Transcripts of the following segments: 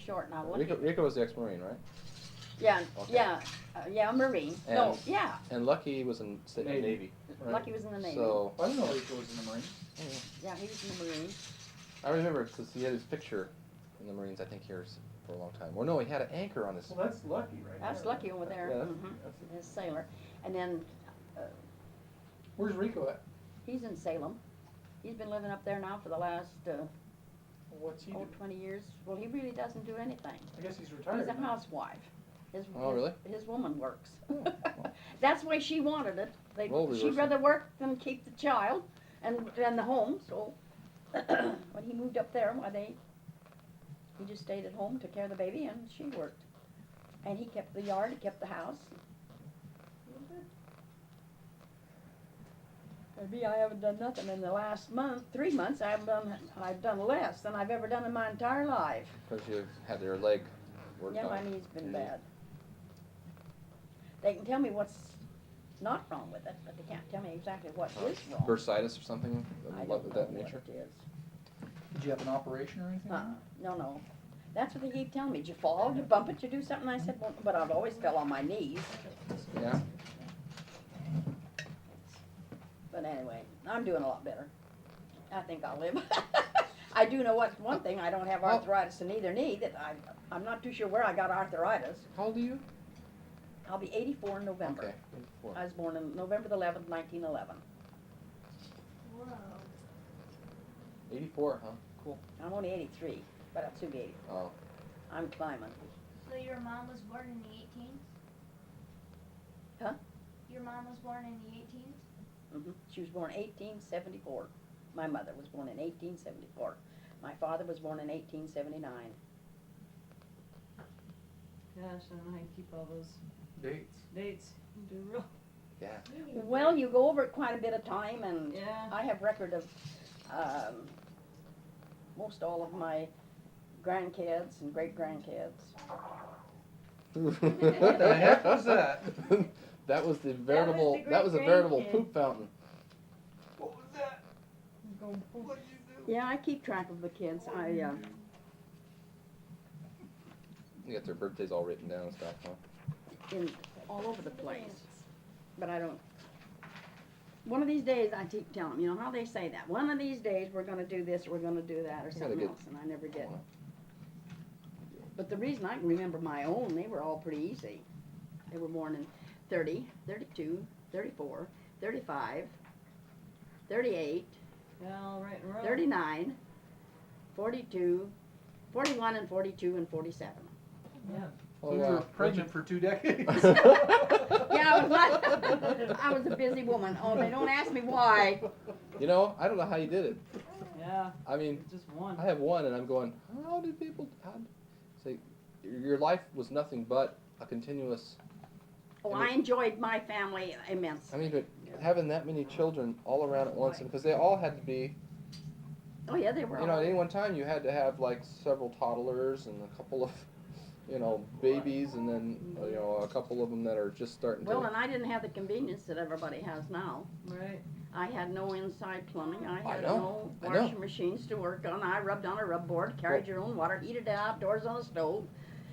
short now. Lucky. Rico was the ex-Marine, right? Yeah, Okay. yeah, Marine. No, yeah. And Lucky was in the Navy. Right? Lucky was in the Navy. So I didn't know Rico was in the Marines. Yeah, he was in the Marine. I remember because he had his picture in the Marines. I think here for a long time. Or no, he had an anchor on his. Well, that's Lucky, right? That's there, Lucky over there. Yeah. Mm-hmm. His sailor, and then Where's Rico at? he's in Salem. He's been living up there now for the last What's he do? 20 years. Well, he really doesn't do anything. I guess he's retired. He's a now. housewife. Oh, really? His woman works. Oh, well. That's why she wanted it. Role She'd reversal. rather work than keep the child and the home. So when he moved up there, he just stayed at home, took care of the baby, and she worked. And he kept the yard, he kept the house. And me, I haven't done nothing in the last 3 months. I've done less than I've ever done in my entire life. Because you had your leg worked Yeah, on. my knee's been bad. They can tell me what's not wrong with it, but they can't tell me exactly what is wrong. Bursitis or something I of don't know that what nature? it is. Did you have an operation or anything? No. That's what they keep telling me. Did you fall? Did you bump it? Did you do something? I said, well, but I've always fell on my knees. Yeah. But anyway, I'm doing a lot better. I think I'll live. I do know one thing. I don't have arthritis in either knee. I'm not too sure where I got arthritis. How old are you? I'll be 84 in November. Okay, 84. I was born on November the 11th, 1911. Whoa. 84, huh? Cool. I'm only 83, but I'll soon be 80. Oh. I'm climbing. So your mom was born in the 18s? Huh? Your mom was born in the 18s? She was born 1874. My mother was born in 1874. My father was born in 1879. Gosh, I don't know how you keep all those Dates. dates. You do real. Yeah. Well, you go over it quite a bit of time, and Yeah. I have record of most all of my grandkids and great-grandkids. What the heck was that? That was the the veritable great-grandkid. poop fountain. What was that? Going What did you do? Yeah, I keep track of the kids. You got their birthdays all written down and stuff, huh? In all over the place, but I don't. One of these days, I keep telling them, you know how they say that. One of these days, we're going to do this, or we're going to do that, or something else, and I never get. But the reason I can remember my own, they were all pretty easy. They were born in 30, 32, 34, 35, 38, Well, right in a row. 39, 42, 41, and 42, and 47. Yeah. So you were pregnant for 2 decades. Yeah, I was a busy woman. Oh, they don't ask me why. You know, I don't know how you did it. Yeah. I mean, Just one. I have one, and I'm going, how did people, say, your life was nothing but a continuous, Oh, I enjoyed my family immensely. I mean, but having that many children all around at once, because they all had to be, Oh, yeah, they were you know, all. at any one time you had to have like several toddlers and a couple of, you know, babies, and then, you know, a couple of them that are just starting Well, to. and I didn't have the convenience that everybody has now. Right. I had no inside plumbing. I had know, no I know. washing machines to work on. I rubbed on a rub board, carried your own water, heated it outdoors on a stove,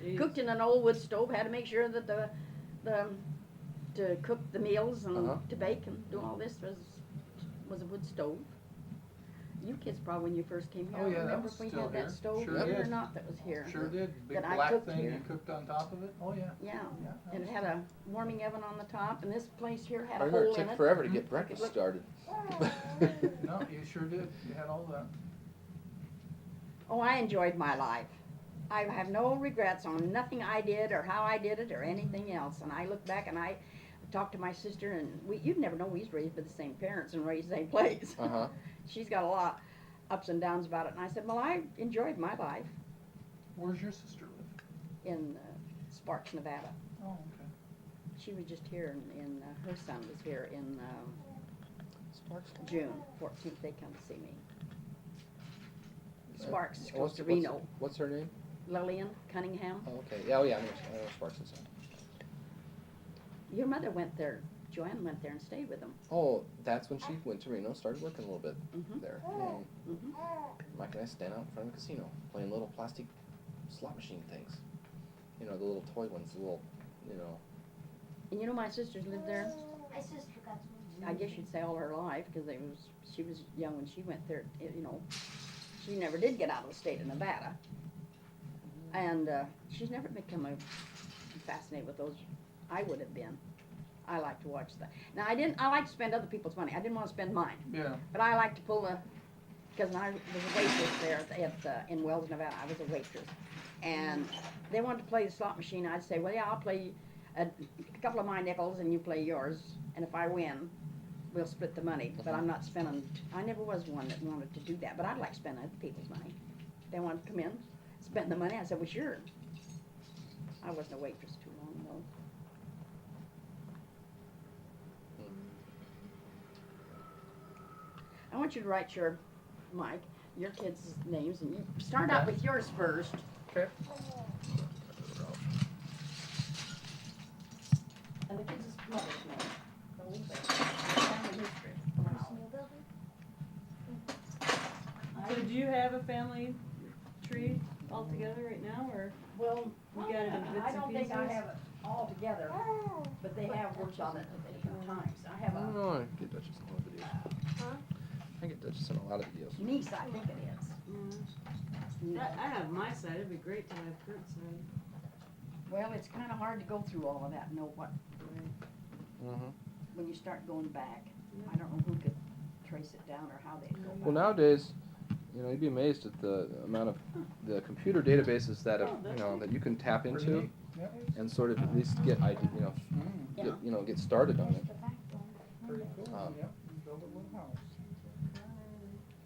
Jeez. cooked in an old wood stove. Had to make sure that to cook the meals and to bake and do all this was a wood stove. You kids probably when you first came here, Oh, yeah, that remember was if we still had that here. stove Sure here or did. not that was here. Sure did. Big That I black cooked thing here. you cooked on top of it. Oh yeah. Yeah, Yeah. and it had a warming oven on the top, and this place here had I a remember hole it in took it. forever to get breakfast look- started. No, you sure did. You had all that. Oh, I enjoyed my life. I have no regrets on nothing I did or how I did it or anything else. And I look back and I talk to my sister, and you'd never know we was raised by the same parents and raised the same place. Uh-huh. She's got a lot ups and downs about it. And I said, well, I enjoyed my life Where's your sister live? in Sparks, Nevada. Oh, okay. She was just here, and her son was here in Sparks. June 14th. They come to see me. Sparks is Oh, close to Reno. What's her name? Lillian Cunningham. Oh, okay. Yeah, oh yeah, I know Sparks' son. Your mother went there. Joanne went there and stayed with them. Oh, that's when she went to Reno, started working a little bit Mhm. there. Mhm. Mike and I stand out in front of the casino, playing little plastic slot machine things. You know, the little toy ones, the little, you know. And you know, my sisters lived there, My sister got some. I guess you'd say all her life, because she was young when she went there, you know. She never did get out of the state of Nevada. And she's never become fascinated with those. I would have been. I like to watch that. Now, I like to spend other people's money. I didn't want to spend mine. Yeah. But I like to pull because I was a waitress there in Wells, Nevada. I was a waitress. And they wanted to play the slot machine. I'd say, well, yeah, I'll play a couple of my nickels and you play yours. And if I win, we'll split the money. But I'm not spending, I never was one that wanted to do that. But I'd like to spend other people's money. They wanted to come in, spend the money. I said, well, sure. I wasn't a waitress too long, though. I want you to write Mike, your kids' names, and you start out with yours first. Okay. And the kids' mother's name. The whole thing. Family history. So do you have a family tree all together right now, or Well, you got it in bits I and don't think I pieces? have it all together, but they have worked on it a few times. I have I don't a know, I get Duchess in a lot of videos. I get Duchess in a lot of videos. niece, I think it is. I have my side, it'd be great to have Kurt's side. Well, it's kind of hard to go through all of that and know what, Mm-hmm. when you start going back. I don't know who could trace it down or how they'd go back. Well, nowadays, you know, you'd be amazed at the amount of the computer databases that have, you know, that you can tap Pretty into neat. Yep. and sort of at least get idea, you know, Mm, get started on There's it. the backbone. pretty cool. Um, Yep. Build a little house.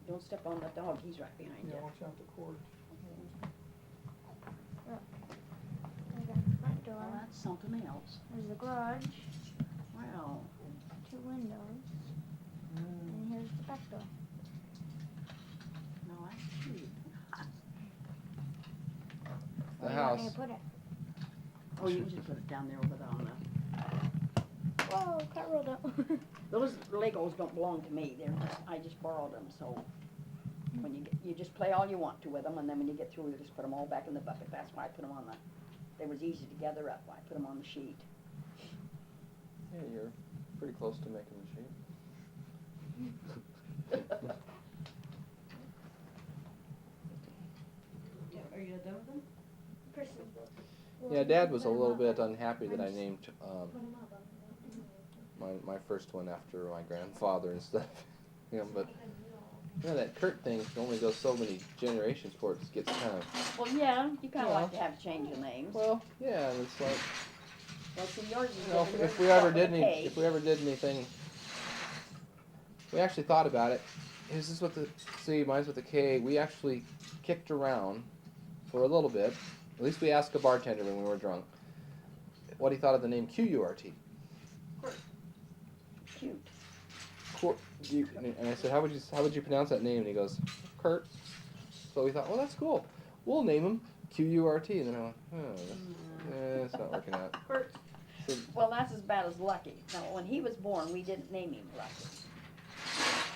Don't step on that dog, he's right behind Yeah, you. watch out the cord. There's the front Well, door. that's something else. There's the garage. Wow. 2 windows. And here's the back door. No, that's cute. The Where do you want me house. to put it? Oh, you can just put it down there over there on the, Whoa, car rolled up. those Legos don't belong to me, I just borrowed them, so when you just play all you want to with them, and then when you get through, you just put them all back in the bucket. That's why I put them on they was easy to gather up, I put them on the sheet. Yeah, you're pretty close to making the shape. Are you done with them? Yeah, Dad was a little bit unhappy that I named my first one after my grandfather and stuff. You know, but you know, that Kurt thing only goes so many generations before it gets kind of. Well, yeah, you kinda Yeah. like to have change of names. Well, yeah, and it's like, Well, see, yours is you know, different. if Yours we is ever spelled did with a K. if we ever did anything, we actually thought about it. Is this what the see? Mine's with the K. We actually kicked around for a little bit. At least we asked a bartender when we were drunk what he thought of the name QURT. Cute. And I said, how would you pronounce that name? And he goes, Kurt. So we thought, well, that's cool. We'll name him QURT. And then I went, it's not working out. Kurt. So, Well, that's as bad as Lucky. Now, when he was born, we didn't name him Lucky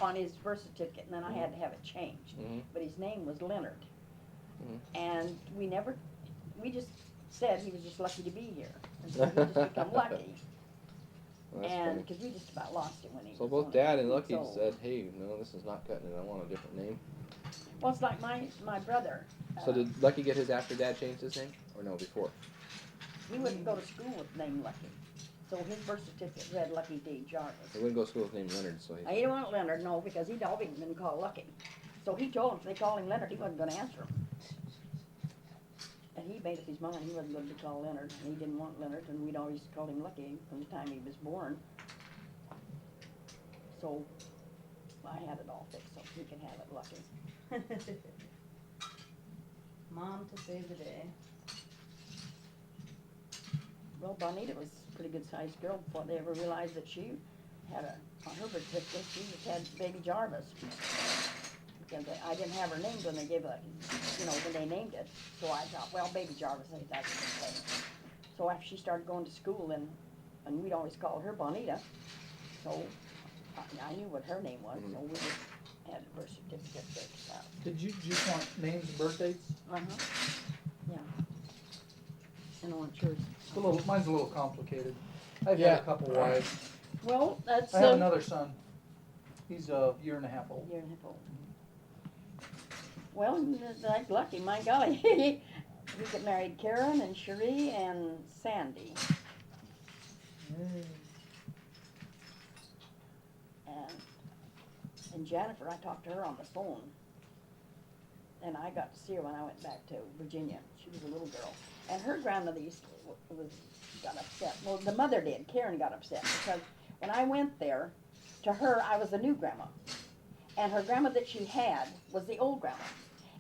on his birth certificate, and then I had to have it changed. mhm, But his name was Leonard. Mhm. And we just said he was just lucky to be here. And so he just become Lucky. well, that's And, funny. because we just about lost him when he So was both only Dad and 8 Lucky weeks old. said, hey, no, this is not cutting it. I want a different name. Well, it's like my brother. So did Lucky get his after Dad changed his name? Or no, before? He wouldn't go to school with the name Lucky. So his birth certificate read Lucky D. Jarvis. He wouldn't go to school with name Leonard, so he. He didn't want Leonard, no, because he'd always been called Lucky. So he told him if they called him Leonard, he wasn't gonna answer them. And he made up his mind he wasn't gonna be called Leonard, and he didn't want Leonard, and we'd always called him Lucky from the time he was born. So I had it all fixed so he could have it Lucky. Mom to save the day. Well, Bonita was a pretty good sized girl before they ever realized that she had on her birth certificate, she just had baby Jarvis. Because I didn't have her named when they gave it, when they named it. So I thought, well, baby Jarvis, I think that's a good name. So after she started going to school and we'd always call her Bonita, so I knew what her name was, so we just had a birth certificate fixed out. Did you just want names and birth dates? Uh-huh. Yeah. And on yours. Mine's a little complicated. I've Yeah. had a couple wives. Well, that's I have another son. He's a year and a half old. year and a half old. Well, like lucky, my golly. He got married Karen and Cherie and Sandy. And Jennifer, I talked to her on the phone. And I got to see her when I went back to Virginia. She was a little girl. And her grandmother got upset. Well, the mother did. Karen got upset because when I went there, to her, I was the new grandma. And her grandma that she had was the old grandma.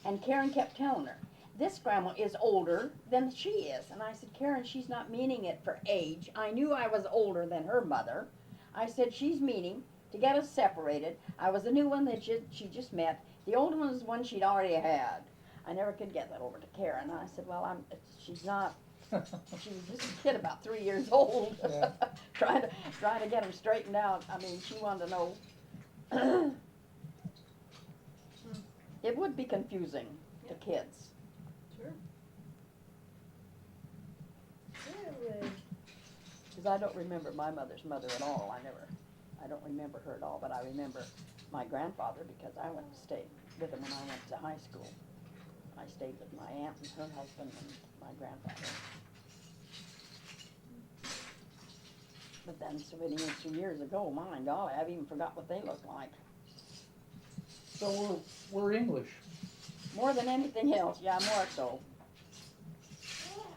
And Karen kept telling her, this grandma is older than she is. And I said, Karen, she's not meaning it for age. I knew I was older than her mother. I said, she's meaning to get us separated. I was the new one that she just met. The old one was one she'd already had. I never could get that over to Karen. I said, well, she's not, she was just a kid about 3 years old. Yeah. trying to get him straightened out. I mean, she wanted to know. It would be confusing to kids. Sure. Because I don't remember my mother's mother at all. I don't remember her at all, but I remember my grandfather because I went to stay with him when I went to high school. I stayed with my aunt and her husband and my grandfather. But then so many years ago, my golly, I've even forgot what they looked like. So we're English. More than anything else, yeah, more so.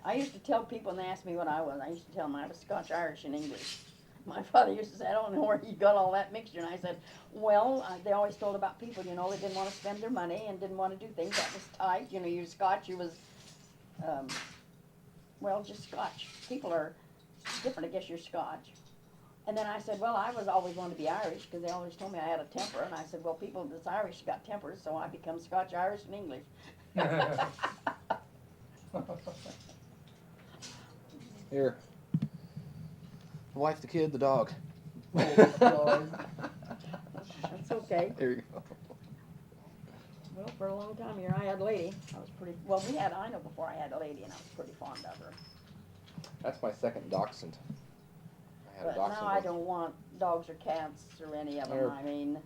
I used to tell people when they asked me what I was, I used to tell them I was Scotch, Irish, and English. My father used to say, I don't know where you got all that mixture. And I said, well, they always told about people, you know, they didn't want to spend their money and didn't want to do things. That was tight. You know, you're Scotch, you was, well, just Scotch. People are different, I guess you're Scotch. And then I said, well, I was always wanted to be Irish because they always told me I had a temper. And I said, well, people that's Irish got tempers, so I become Scotch, Irish, and English. Here. The wife, the kid, the dog. That's okay. Here you go. Well, for a long time here, I had a lady. I was pretty, well, I know before I had a lady, and I was pretty fond of her. That's my second dachshund. I had a But dachshund. now I don't want dogs or cats or any of them. Or- I mean,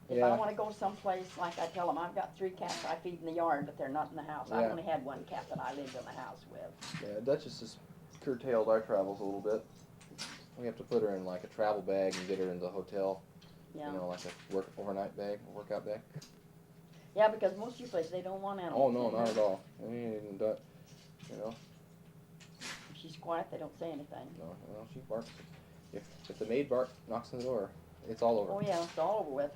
if Yeah. I want to go someplace, like I tell them, I've got 3 cats I feed in the yard, but they're not in the house. I Yeah. only had 1 cat that I lived in the house with. Yeah, Duchess has curtailed our travels a little bit. We have to put her in like a travel bag and get her into the hotel. Yeah. You know, like a overnight bag, a workout bag. Yeah, because most of you places, they don't want Oh animals. no, in not there. at all. I mean, you know, If she's quiet, they don't say anything. no, she barks. If the maid knocks on the door, it's all over. Oh yeah, it's all over with.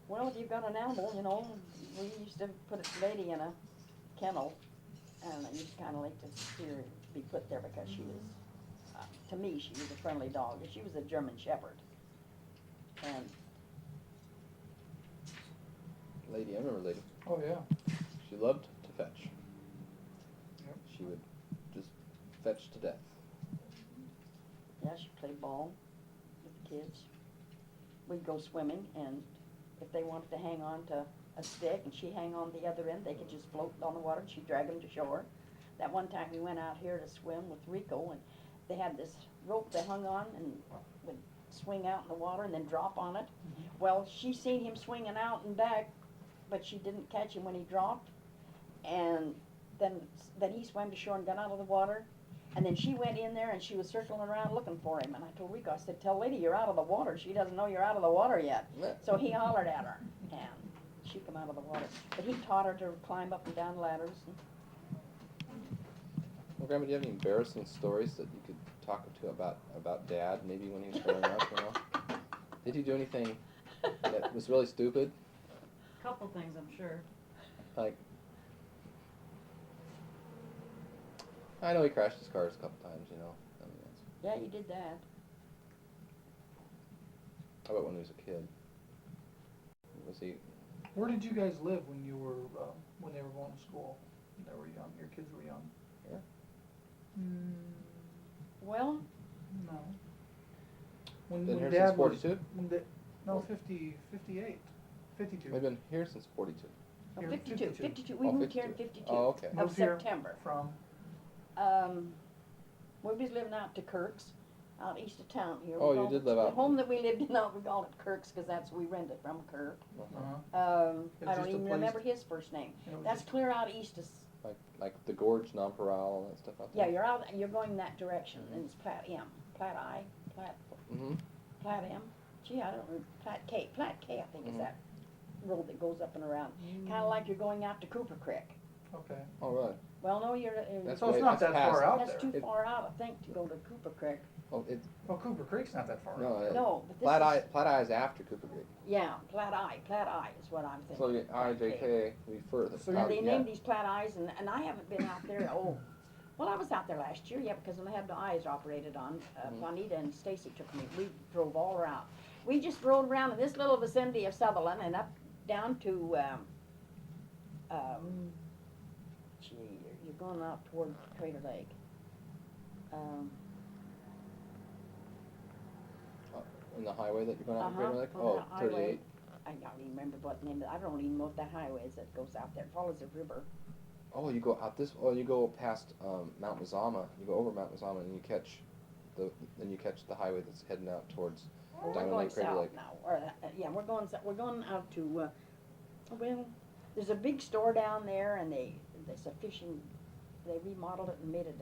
Well, if you've got an animal, you know, we used to put a lady in a kennel, and I used to kind of like to see her be put there because she was, to me, she was a friendly dog. She was a German Shepherd. And Lady, I remember Lady. Oh, yeah. She loved to fetch. Yep. She would just fetch to death. yeah, she played ball with the kids. We'd go swimming, and if they wanted to hang on to a stick and she hang on the other end, they could just float on the water and she'd drag them to shore. That one time we went out here to swim with Rico, and they had this rope they hung on and would swing out in the water and then drop on it. Well, she seen him swinging out and back, but she didn't catch him when he dropped. And then he swam to shore and got out of the water. And then she went in there and she was circling around looking for him. And I told Rico, I said, tell Lady you're out of the water. She doesn't know you're out of the water yet. So he hollered at her, and she come out of the water. But he taught her to climb up and down ladders. Well, Grandma, do you have any embarrassing stories that you could talk to about Dad, maybe when he was growing up, you know? Did he do anything that was really stupid? Couple things, I'm sure. Like, I know he crashed his cars a couple times, you know. I mean, Yeah, you did that. how about when he was a kid? Was he? Where did you guys live when you were, when they were going to school? They were young, your kids were young? Here? Well, No. When Been here Dad since was- 42? No, 58, 52. We've been here since 42. Oh, Here, 52, 52, we Oh, moved here in 52. 52 Oh, okay. of Moved here September. From, We was living out to Kirk's, out east of town here. Oh, We you called did it- live The out- home that we lived in, we called it Kirk's, cause that's, we rented from Kirk. uh-huh. It was I don't just a even place- remember his first name. it was That's just- clear out east of, Like the gorge, Nonpareil, all that stuff out yeah, there. you're going that direction, and it's Platte M, Platte I, Platte, Mm-hmm. Platte M. Gee, I don't know, Platte K, I think is Mhm. that road that goes up and around. Kinda like you're going out to Cooper Creek. Okay. Oh, really? Well, no, you're, That's So it's way- not that's that far past- out that's there. too It- far out, I think, to go to Cooper Creek. Oh, it, Well, Cooper Creek's not that far no, out. No, but Platte this Eye, is, Platte Eye is after Cooper Creek. yeah, Platte I is what I'm thinking. So you IJK, we further. So Yeah, out, they yeah. named these Platte Eyes, and I haven't been out there, well, I was out there last year, yeah, because when I had the eyes operated on, Mhm. Juanita and Stacy took me, we drove all around. We just rode around in this little vicinity of Sutherland and up down to, gee, you're going out toward Crater Lake. In the highway that you're going out to Uh-huh, Great Lake? on Oh, that highway. 38. I don't even remember what name, I don't even know what that highway is that goes out there, it follows the river. Oh, you go out this, you go past, Mount Mazama, you go over Mount Mazama and you catch the highway that's heading out towards Well, we're Diamond going Lake, Crater south Lake. now, or, yeah, we're going out to, well, there's a big store down there and there's a fishing, they remodeled it and made it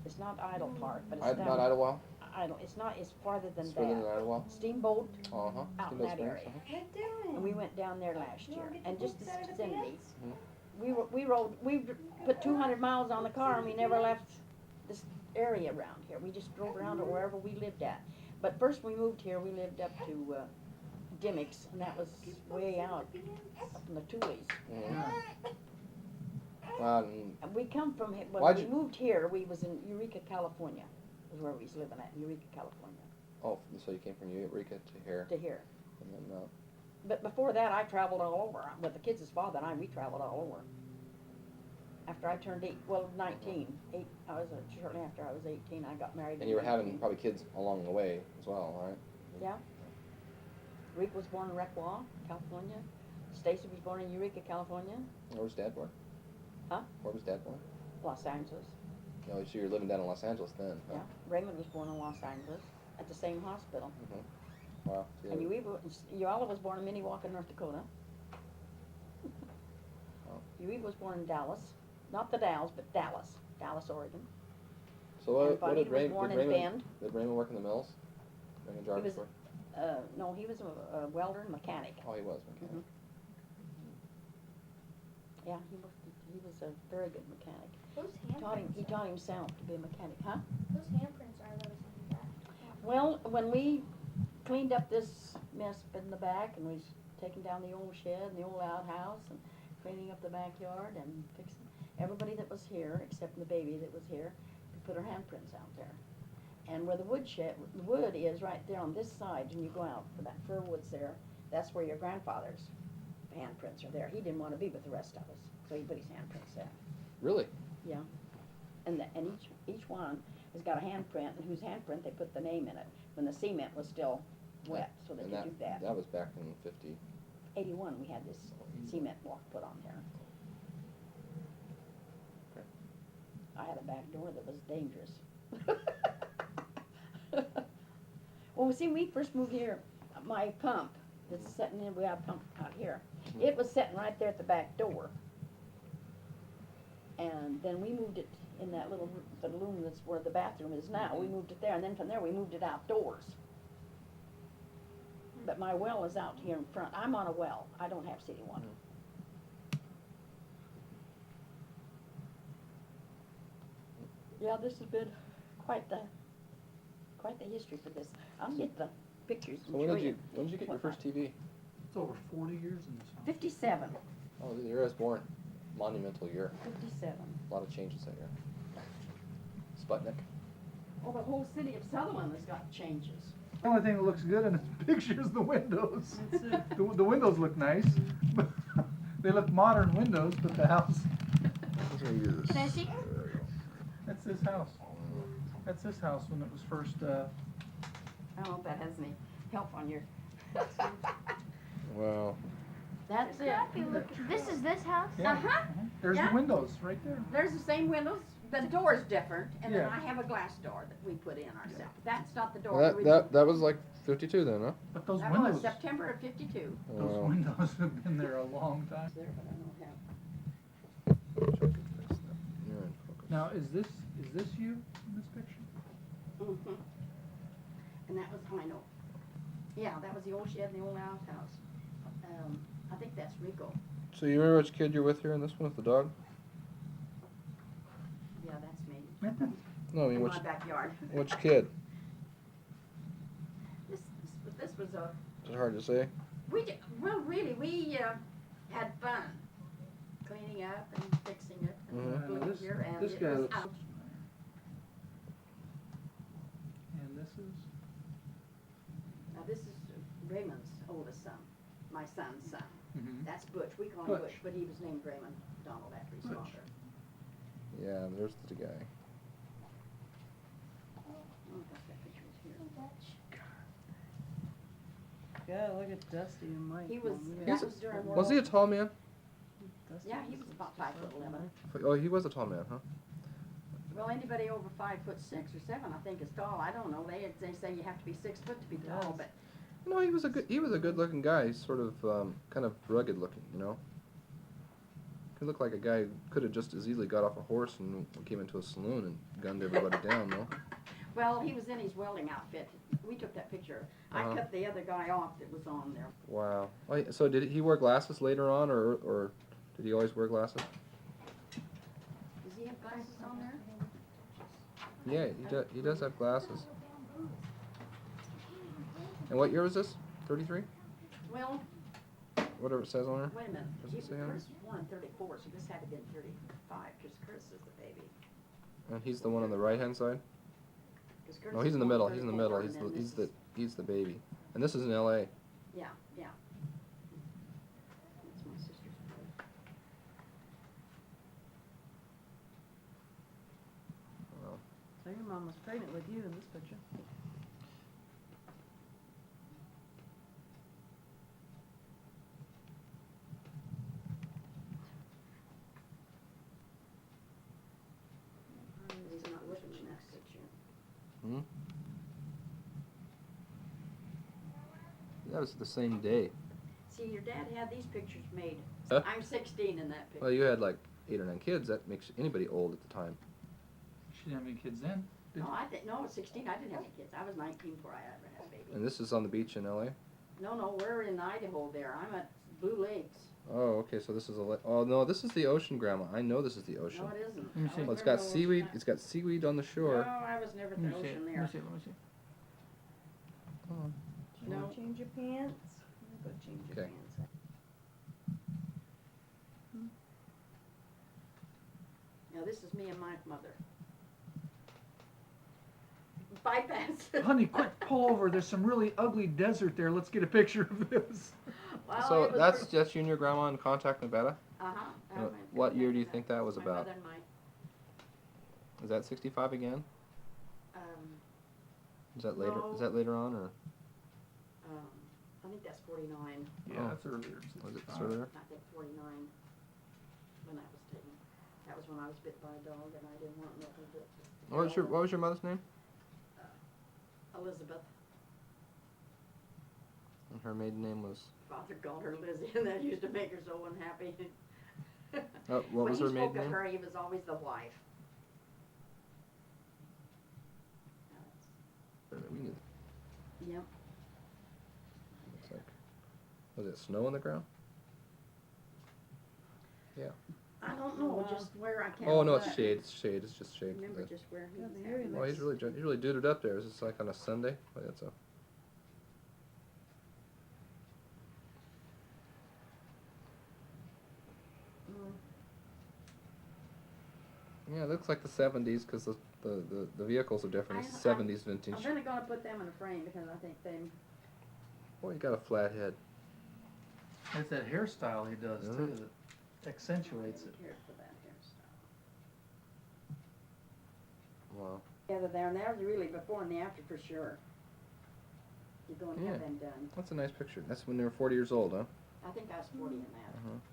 it's not Idle Park, but it's down. Not Idlewild? Idle, it's farther than It's further than that. Idlewild? Steamboat, Uh-huh. out in Steamboat that Springs, area. uh-huh. What doing? and we went down there last You year, wanna get the and just boots this out of the vicinity. bins? We put 200 miles on the car and we never left this area around here. We just drove around to wherever we lived at. But first we moved here, we lived up to Dimmick's, and that was way out up in the Tulies. Mhm. Well, And we come from, when Why'd we you- moved here, we was in Eureka, California, is where we was living at, Eureka, California, oh, so you came from Eureka to here, to here. and then, But before that, I traveled all over. With the kids' father and I, we traveled all over. After I turned 19, shortly after I was 18, I got married. and you were at having 19. probably kids along the way as well, right? Yeah. Rick was born in Reclaw, California. Stacy was born in Eureka, California. Where was Dad born? Huh? Where was Dad born? Los Angeles. Oh, so you were living down in Los Angeles then? Huh? Yeah. Raymond was born in Los Angeles at the same hospital. Mm-hmm. Wow. So And you- Uella was born in Minnewaca, North Dakota. Oh. Uella was born in Dallas, not the Dalles, but Dallas, Oregon. So what And Bonnie did was Raymond, born did in Raymond, Bend. did Raymond work in the mills? Raymond Jarvis was- work? No, he was a welder and mechanic. Oh, he was mechanic. Mhm. Yeah, he was a very good mechanic. Whose He handprints taught himself to be a mechanic, huh? Whose handprints are those on the back? Well, when we cleaned up this mess in the back and was taking down the old shed and the old outhouse and cleaning up the backyard and fixing, everybody that was here, except the baby that was here, we put our handprints out there. And where the wood is right there on this side, and you go out for that fir woods there, that's where your grandfather's handprints are there. He didn't want to be with the rest of us, so he put his handprints there. Really? Yeah, and each one has got a handprint, and whose handprint they put the name in it, when the cement was still wet, so they And could do that. That was back in 50. 81, we had this cement walk put on there. Okay. I had a back door that was dangerous. Well, see, we first moved here, my pump that's sitting in, we have a pump out here, it was sitting right there at the back door. And then we moved it in that little, the room that's where the bathroom is now, we moved it there, and then from there we moved it outdoors. But my well is out here in front, I'm on a well, I don't have city water. Yeah, this has been quite the history for this. I'll get the pictures So and when show did you. you get your first TV? It's over 40 years in this house. 57, Oh, the year I was born. Monumental year. 57. A lot of changes that year. Sputnik. Well, the whole city of Sutherland has got changes. The only thing that looks good in this picture is the windows. That's it. The windows look nice. They look modern windows, but the house, Can I see? that's this house. That's this house when it was first, I don't know if that has any help on your. Well, That's it. Exactly. Look, this is this house. Yeah. Uh-huh. There's Yeah. the windows right there. There's the same windows, the door's different, and then Yeah. I have a glass door that we put in ourselves. That's not the door. Well, we- that was like 52 then, huh? But those That windows, was September of '52. those Wow. windows have been there a long time. There, but I don't have. Wish I could fix that. You're in focus. Now, is this you in this picture? Mhm. And that was, I know. Yeah, that was the old shed and the old outhouse. I think that's Rico. So you remember which kid you're with here in this one with the dog? Yeah, that's me. No, I mean In which my backyard. which kid? This was a, It's hard to say. well, really, we had fun cleaning up and fixing it and Mhm. doing This- here, and this it guy was looks- out. And this is, Now, this is Raymond's oldest son, my son's son. Mhm. That's Butch. We call him Butch. Butch, but he was named Raymond Donald after his Butch. father. Yeah, there's the guy. Oh, that's that picture is here. Yeah, look at Dusty and Mike. He was, Mom, that was during World Was he a tall man? Dusty Yeah, he was about 5'11". Oh, he was a tall man, huh? Well, anybody over 5'6" or 7", I think, is tall. I don't know. They say you have to be 6 foot to be tall, Yes. but No, he was a good looking guy. He's sort of kind of rugged looking, you know. He looked like a guy who could have just as easily got off a horse and came into a saloon and gunned everybody down, though. well, he was in his welding outfit. We took that picture. I Uh-huh. cut the other guy off that was on there. Wow. Oh, so did he wear glasses later on, or did he always wear glasses? Does he have glasses on there? Yeah, he does have glasses. And what year was this? 33? Well, Whatever it says on there. wait a minute. Does it say on Curtis was born in 34, so this had to have been 35, because Curtis is the baby. And he's the one on the right hand side. 'Cause Curtis No, he's was in the born middle. He's in the 34, middle. and then this He's the baby. And this is in L.A. Yeah, yeah. That's my sister's boy. Well, So your mom was pregnant with you in this picture. He's not looking in that picture. hmm. That was the same day. See, your dad had these pictures made. Huh? I'm 16 in that picture. Well, you had like 8 or 9 kids. That makes anybody old at the time. she didn't have any kids then. No, no, at 16 I didn't have any kids. I was 19 before I ever had a baby. And this is on the beach in L.A. No, we're in Idaho there. I'm at Blue Lakes. Oh, okay. So this is oh no, this is the ocean, Grandma. I know this is the ocean. No, it isn't. Let me I see. was Well, it's never got at the seaweed. ocean. It's got seaweed on the No, shore. I was never at Let the me see it. ocean Let there. me see it. Let me see. Oh. No. Change your pants. Go change your Okay. pants. Now, this is me and my mother. Bypass. Honey, quick, pull over. There's some really ugly desert there. Let's get a picture of this. Well, So it was that's for- just you and your grandma in Contact, Nevada. Uh-huh. What year do you think that was My about? mother and my, Is that 65 again? Is that later? No. Is that later on, or I think that's 49. Yeah, Oh. that's earlier. was it 65. earlier? I think 49 when that was taken. That was when I was bit by a dog and I didn't want nothing to. What was your mother's name? Elizabeth. And her maiden name was. Father called her Lizzie, and that used to make her so unhappy. What was her When he maiden spoke of name? her, he was always the wife. We knew. Yep. It's like, was it snow on the ground? I don't know, Wow. just where I can't. Oh no, it's but shade. It's shade. It's just shade. Remember just where he Yeah, was the at. area Oh, he's really duded up there. Is this like on a Sunday? Oh, that's a. Mm. Yeah, it looks like the 70s because the vehicles are different. It's 70s vintage. I'm really gonna put them in a frame because I think they. Boy, you got a flat head. It's that hairstyle he does Yeah. too that accentuates I it. didn't care for that hairstyle. Wow. Together there, and that was really before and the after for sure. You're going to Yeah. have them done. That's a nice picture. That's when they were 40 years old, huh? I think I was 40 in that.